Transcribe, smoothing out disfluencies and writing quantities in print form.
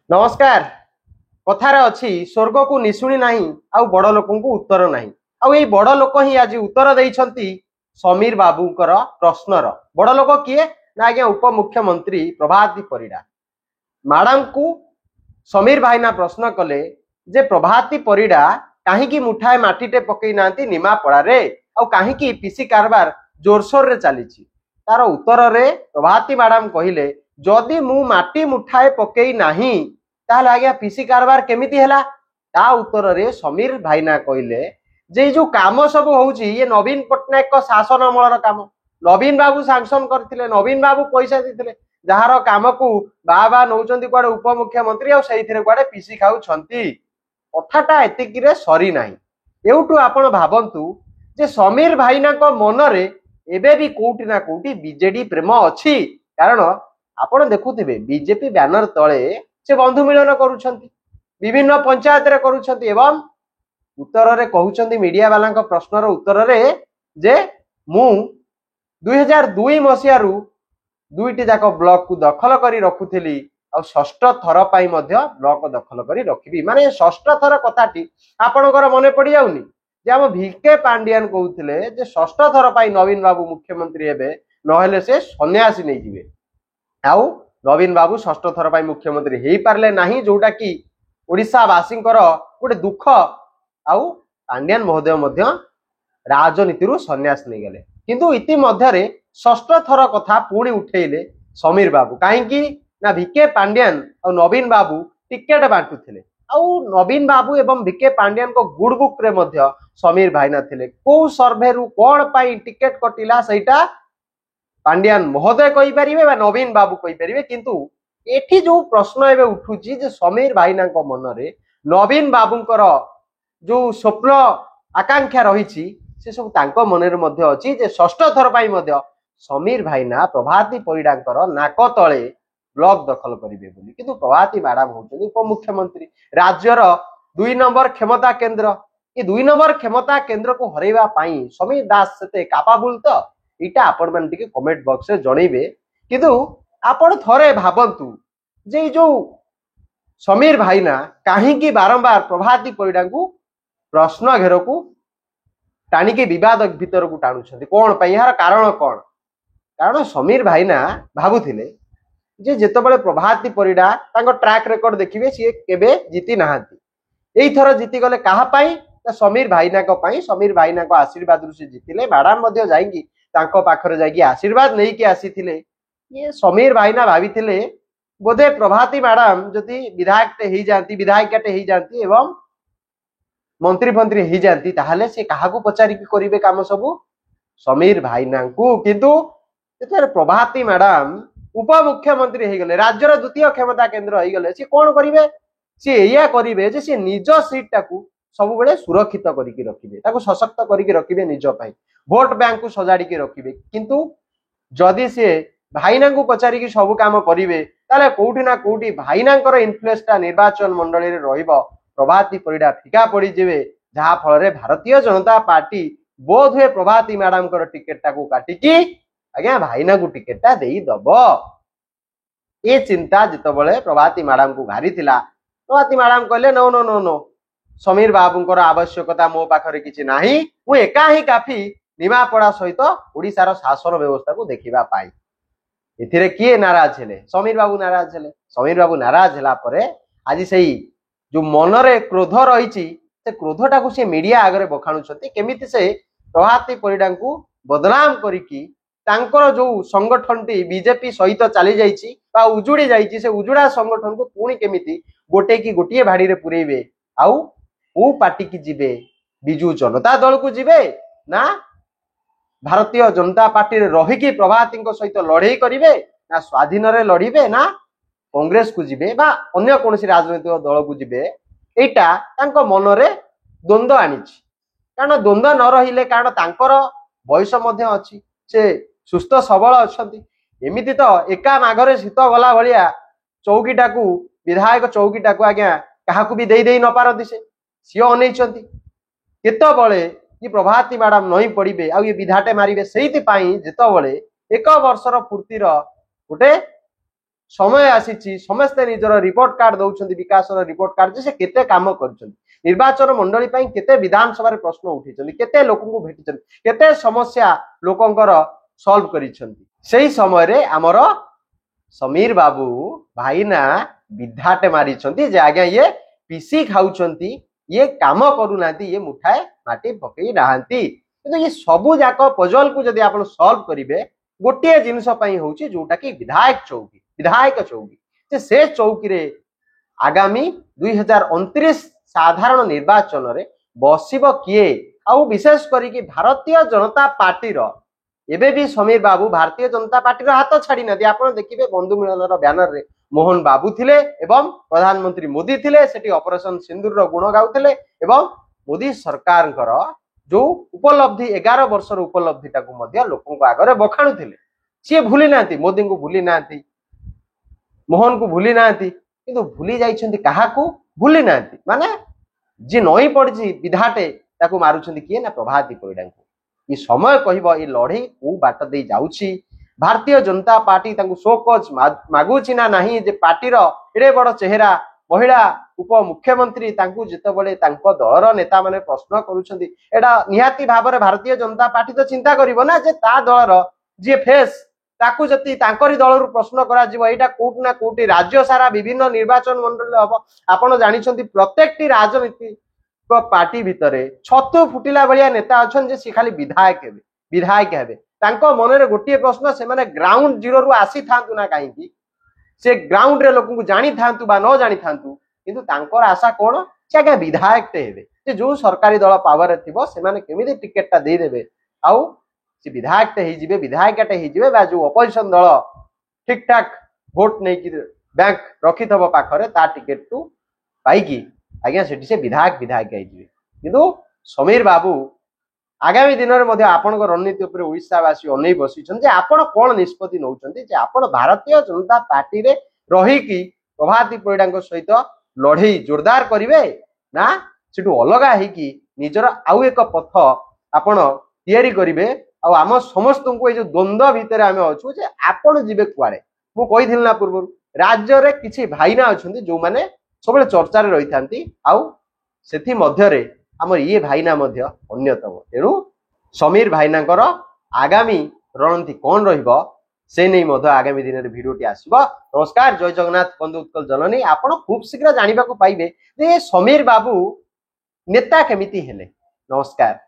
नमस्कार। कथार अच्छी स्वर्ग को निशुणी नहीं आउ बड़ लोक उत्तर नहीं आउ ये बड़ लोक ही आज उत्तर देइछंती समीर बाबूकर प्रश्नर। बड़ लोक किए ना आज्ञा उपमुख्यमंत्री प्रभाती परिडा मैडम को समीर भाईना प्रश्न कले जे प्रभाती परिडा कहीं मुठाए माटीटे पकई ना निमापड़े आउ कहीं पीसी कारबार जोरसोर रे चली तार उत्तर रे प्रभाती मैडम कहले जदि मु माटी मुठाए पकई नाही ताहले आज्ञा पीसी कारबार केमिति हैला। ता उत्तर रे समीर भाईना कहले जे जो काम सब होउची ये नवीन पट्टनायक को शासन अमलर काम नवीन बाबू सांक्शन करथिले नवीन बाबू पैसा देथिले जहार काम को बाबा नौचंती कुआडे उपमुख्यमंत्री आ सेइथिरे कुआडे पीसी खाउछंती। कथाटा एतिकी रे सरी नाही। एउटु आपण भाबंतु जे समीर भाईना को मन रे एबे भी कोउटी ना कोउटी बीजेडी प्रेम अछि। कारण आपण देखुथिबे बीजेपी बैनर तळे से बंधु मिलन करूछंती विभिन्न पंचायत रे करूछंती एवं उत्तर रे कहउछंती मीडिया वाला को प्रश्नर उत्तर रे जे मु 2002 मसिया रु दुईटी जाक ब्लॉक को दखल करी रखुथिली आ षष्ठ थर पाई मध्य ब्लॉक दखल करी रखिबी। माने षष्ठ थर कथाटी आपणकर मने पड़ी जाउनी जे हम भिके पांडियान कहउथिले जे षष्ठ थर पाई नवीन बाबू मुख्यमंत्री हेबे नहेले से सन्यासी नै जिवे आउ नवीन बाबू षष्ठ थर पाई मुख्यमंत्री हेई पारले नाही जोटा कि ओडिसा वासींकर गोटे दुख आउ पांडियान महोदय मध्य राजनीति रु सन्यास नहीं गले किंतु इति मध्यरे षष्ठ थर कथा पुणी उठेइले समीर बाबू कहीं ना भिके पांडियान और नवीन बाबू टिकेट बांटुथिले आउ नवीन बाबू एवं भिके पांडियान को गुड बुक रे मध्य समीर भाईना थिले को सर्वे रु कोन पाई टिकेट कटिला सेटा पांडियान महोदय कहि परिबे बा नवीन बाबू कहि परिबे। किंतु एठी जो प्रश्न एबे उठुची जे समीर भाईना को मन रे नवीन बाबूंकर जो स्वप्न आकांक्षा रही से सब तांको मन रे मध्य अछि जे षष्ठ थर पाई मध्य समीर भाईना प्रभाती परिडांकर नाक तळे ब्लॉक दखल करिवे बोली। किंतु प्रभाती मैडम होउछन उपमुख्यमंत्री राज्यर 2 नंबर क्षमता केंद्र ये 2 नंबर क्षमता केंद्र को हरैबा पाई समीर दास सेते कापाबुल तो इटा आपण मान टिके कमेंट बॉक्स रे जणैबे। किंतु आपण थरे भाबंतु जे जो समीर भाईना कहीं की बारंबार प्रभाती परिडा को प्रश्न घेर को टाणिकी विवाद भीतर को टाणुछंती कोन पई यार कारण कोन। कारण समीर भाईना भाबुथिले जे जेतबेले प्रभाती परिडा तांको ट्रैक रिकॉर्ड देखिबे सी केबे जीति नाहांती एई थर जीति गले कहा पाई समीर भाईना को पाई समीर भाईना को आशीर्वाद रु से जीतिले मैडम मध्य जाईकी तांको पाखरे जाईकी आशीर्वाद नै की आसीथिले। ये समीर भाईना भाबिथिले बोधे प्रभाती मैडम जदि विधायक ही जाती विधायिका ही जाती एवं मंत्री फंत्री ही जाती ताहले से काहाकू पचारि की करिवे काम सबु समीर भाईना को। किंतु जेतरे प्रभाती मैडम उपमुख्यमंत्री हो गले राज्यर द्वितीय क्षमता केंद्र हो गले सी कोन करिवे सी एया करिवे जे सी निज सीट टाकू सब बेले सुरक्षित करिके रखिबे ताको सशक्त करिके रखिबे निज पई वोट बैंक को सजाड़ी के रखिबे। किंतु जदि से भाईना को पचारि की सब काम करिवे ताले कोउठी ना कोउठी भाईनांकर इन्फ्लुएंस ता निर्वाचन मंडली रे रहिबो प्रभाती परिडा फिका पड़ी जेबे जहा फल रे भारतीय जनता पार्टी बोध हुए प्रभाती मैडम कर टिकेट टा को काटिकी आज्ञा भाईना को टिकेट टा देई दबो। ए चिंता जितबले प्रभाती मैडम को घारी थिला प्रभाती मैडम कहले no no no no Sameer बाबूंकर आवश्यकता मो पाखरे किछि नाही मु एका ही काफी निमापड़ा सहित ओडिसार शासन व्यवस्था को देखिबा पाई। एथिरे किए नाराज हेले समीर बाबू नाराज हेले समीर बाबू नाराज होला परे आज सेही जो मनरे क्रोध रही से क्रोधटा को से मीडिया आगे बखाणुछंती केमिति से प्रभाती परिडा को बदनाम करिकी तांकर जो संगठनटी बीजेपी सहित चली जाइछि बा उजुड़ी जाइछि से उजुड़ा संगठन को पुणी केमिति गोटे की गोटिए भाड़ी रे पुरेइबे आउ ओ पार्टी की जिबे बिजू जनता दल को जिबे ना भारतीय जनता पार्टी रे रहिकी प्रभाती सहित लड़ाई करिवे ना स्वाधीन रे लड़िबे ना कांग्रेस को जिबे बा अन्य कोनसी राजनीतिक दल को जिबे एटा तांको मन रे द्वंद्व आनिछि। कारण द्वंद्व न रहिले कारण तांकर बयस मध्य अछि से सुस्थ सबल अछंती एमिति तो एका माघरे शीत गला भलिया चौकीटा को विधायक चौकीटा को आज्ञा काहाकू भी देई न पारती से सिओ अनैछंती केतबळे ये प्रभाती मैडम नहीं पड़े आ ये विधाटे मारे से जितेबले एक वर्षर पूर्तिर गोटे समय आसी समस्ते निजर रिपोर्ट कार्ड दौरान विकास रिपोर्ट कार्ड से केते काम कर निर्वाचन मंडली केते विधानसभा प्रश्न उठी केते लोक भेटी केते समस्या लोकंकर सॉल्व करी समय आमर समीर बाबू भाईना विधाटे मारी जे आज्ञा ये पीसी खाऊंती ये काम करूना ये मुठाए माटी पकई नहांती ये सबू जाक पजल को जदि आप सॉल्व करेंगे गोटे जिनस हूँ जोटा कि विधायक चौकी से चौकी रे आगामी 2029 साधारण निर्वाचन रे बसिब किए आउ विशेष करी भारतीय जनता पार्टी एबे भी समीर बाबू भारतीय जनता पार्टी हाथ छाड़ी ना आप देखिए बंधु मिलन बैनर रे मोहन बाबू थिले एवं प्रधानमंत्री मोदी थिले सेठी ऑपरेशन सिंदूर रो गुण गाउथिले एवं मोदी सरकार जो उपलब्धि 11 वर्षर उपलब्धि लोक आगे बखाणु थे सी भूली ना मोदी को भूली ना मोहन को भूली ना किंतु भूली जाइछन्ति काहाकू भूली ना माने जी नई पड़ी विधाटे ताकू मारुछन्ति किए ना प्रभाती परिडा को ये समय कहब ये लड़े को बाट दे जाउछि भारतीय जनता पार्टी शोकज मागुची ना नहीं जे पार्टीर एडे बड़ चेहरा महिला उप मुख्यमंत्री जितेबले दलर नेता माने प्रश्न करुछन्ति एडा निहाती भाव में भारतीय जनता पार्टी तो चिंता करिवो ना जे ता दलर जे फेस ताकू जति तांकरी दलरु प्रश्न करा जिवो एटा कोट ना कोटी राज्य सारा विभिन्न निर्वाचन मंडल हबो आपण जानिछन्ति प्रत्येकटी राजनीति पार्टी भितरे छतु फुटिला भलिया नेता अछन जे सी खाली विधायक हेबे तांको मनरे गोटिए प्रश्न से माने ग्राउंड जीरो रु आसी थांतु ना काहेकि से ग्राउंड रे लोक को जानी थांतु बा न जानी थांतु किंतु तांकर आशा कोन से आगे विधायक टे हेबे जे जो सरकारी दल पावर थिबो से माने केमिति टिकट ता दे देबे आउ से विधायक टे हिजिबे विधायक टे हिजिबे बा जो अपोजिशन दल ठीक ठाक वोट नै कि बैंक रखी थबो पाखरे ता टिकट टू पाइकी आज्ञा सेठी से विधायक हिजिबे किंतु समीर बाबू आगामी दिन में आपण रणनीति उपर ओडिशावासी अनै बसिछन जे आपण कोन निष्पत्ति नौछन्ति जे आपण भारतीय जनता पार्टी रे रही कि प्रभाती परिडा सहित लड़ई जोरदार करिवे ना सेठू अलगा है कि निजर आउ एक पथ आपण तैयारी करिवे आ आम समस्त को ये जो द्वंद्व भितर आम अच्छु जे आपण जीवे कुआडे मु कहिथिल ना पूर्व राज्य रे किछि भाईना अछन्ति जो माने सबले चर्चा रे रही थांती आउ सेथि मध्य रे आम ये भाईना मध्य अन्यतम तेणु समीर भाईनांकर आगामी रणनीति कौन रहिबो से नहीं मध्य आगामी दिन में भिडियोटी आसिबो। नमस्कार, जय जगन्नाथ बंधु उत्कल जननी। आपण खूब शीघ्र जानिबा को पाइबे जे समीर बाबू नेता केमिति हेले। नमस्कार।